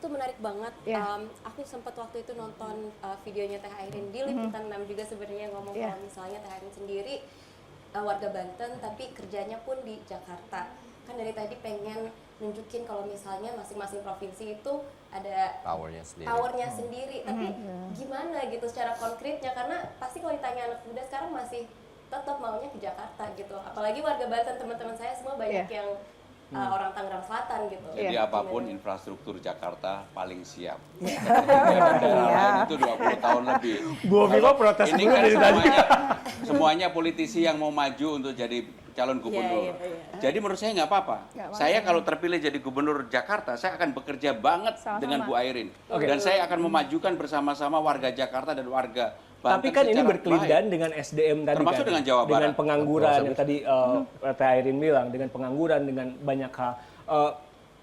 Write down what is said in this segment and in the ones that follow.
Itu menarik banget. Ya. Aku sempat waktu itu nonton videonya Teh Airin di Liputan 6 juga sebenarnya ngomong Yeah. kalau misalnya Teh Airin sendiri warga Banten tapi kerjanya pun di Jakarta. Kan dari tadi pengen nunjukin kalau misalnya masing-masing provinsi itu ada powernya sendiri. Tapi gimana gitu secara konkretnya, karena pasti kalau ditanya anak muda sekarang masih tetap maunya ke Jakarta gitu. Apalagi warga Banten, teman-teman saya semua banyak yang orang Tangerang Selatan gitu. Jadi Iya. apapun infrastruktur Jakarta paling siap. Iya. Daerah lain itu 20 tahun lebih. Bu Viva protes Ini dulu kan dari tadi. semuanya politisi yang mau maju untuk jadi calon gubernur. Iya. Jadi menurut saya nggak apa-apa. Saya kalau terpilih jadi gubernur Jakarta, saya akan bekerja banget Sama-sama. dengan Bu Airin. Oke. Dan saya akan memajukan bersama-sama warga Jakarta dan warga Banten Tapi kan ini secara berkelindahan baik. dengan SDM tadi Termasuk kan. dengan Jawa Barat. Dengan pengangguran yang tadi Teh Airin bilang, dengan pengangguran, dengan banyak hal.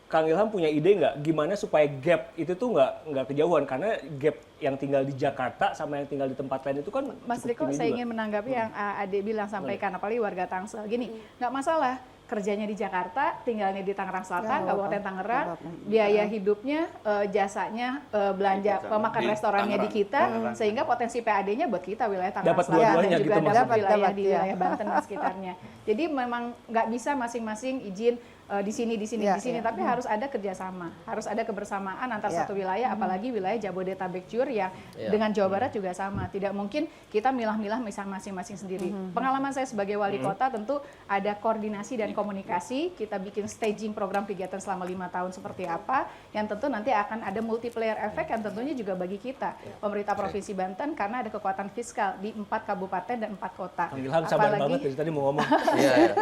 Kang Ilham punya ide nggak gimana supaya gap itu tuh nggak kejauhan, karena gap yang tinggal di Jakarta sama yang tinggal di tempat lain itu kan Mas cukup Riko, tinggi saya juga. ingin menanggapi yang Ade bilang, sampaikan, apalagi warga Tangsel. Gini, nggak masalah kerjanya di Jakarta, tinggalnya di Tangerang Selatan, Kabupaten Tangerang, biaya hidupnya, jasanya, belanja, makan Di restorannya di Tangerang. kita, sehingga potensi PAD-nya buat kita wilayah Tangerang Dapat Selatan dua-duanya dan gitu juga dapat maksudnya. wilayah di Dapat, wilayah Banten dan sekitarnya. Jadi memang nggak bisa masing-masing izin di sini, di sini, tapi harus ada kerjasama, harus ada kebersamaan antar satu wilayah, apalagi wilayah Jabodetabek Jur yang dengan Jawa Barat juga sama. Tidak mungkin kita milah-milah masing-masing sendiri. Pengalaman saya sebagai wali kota tentu ada koordinasi dan komunikasi. Kita bikin staging program kegiatan selama 5 tahun seperti apa, yang tentu nanti akan ada multiplier efek yang tentunya juga bagi kita, pemerintah Provinsi Banten, karena ada kekuatan fiskal di 4 kabupaten dan 4 kota. Kang Ilham sabar banget dari tadi mau ngomong.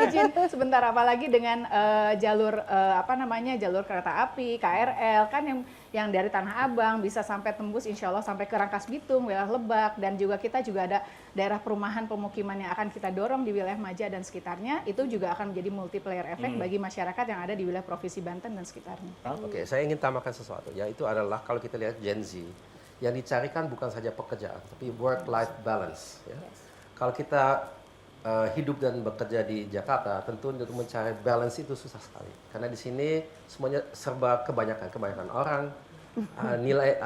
Izin sebentar, apalagi dengan jalur jalur kereta api KRL kan yang dari Tanah Abang bisa sampai tembus insya Allah sampai ke Rangkas Bitung, wilayah Lebak, dan juga kita juga ada daerah perumahan pemukiman yang akan kita dorong di wilayah Maja dan sekitarnya, itu juga akan menjadi multiplier efek bagi masyarakat yang ada di wilayah Provinsi Banten dan sekitarnya. Oke, saya ingin tambahkan sesuatu, yaitu adalah kalau kita lihat Gen Z, yang dicarikan bukan saja pekerjaan, tapi work-life balance. Ya. Kalau kita hidup dan bekerja di Jakarta, tentu untuk mencari balance itu susah sekali. Karena di sini semuanya serba kebanyakan orang, nilai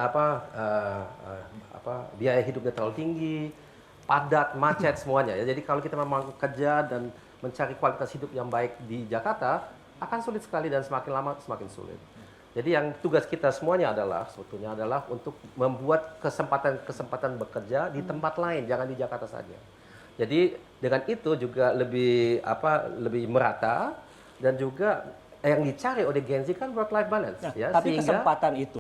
biaya hidupnya terlalu tinggi, padat, macet semuanya. Ya. Jadi kalau kita memang kerja dan mencari kualitas hidup yang baik di Jakarta, akan sulit sekali dan semakin lama semakin sulit. Jadi yang tugas kita semuanya sebetulnya adalah untuk membuat kesempatan bekerja di tempat lain, jangan di Jakarta saja. Jadi dengan itu juga lebih merata, dan juga yang dicari oleh Gen Z kan work life balance, Nah, ya. tapi Sehingga kesempatan itu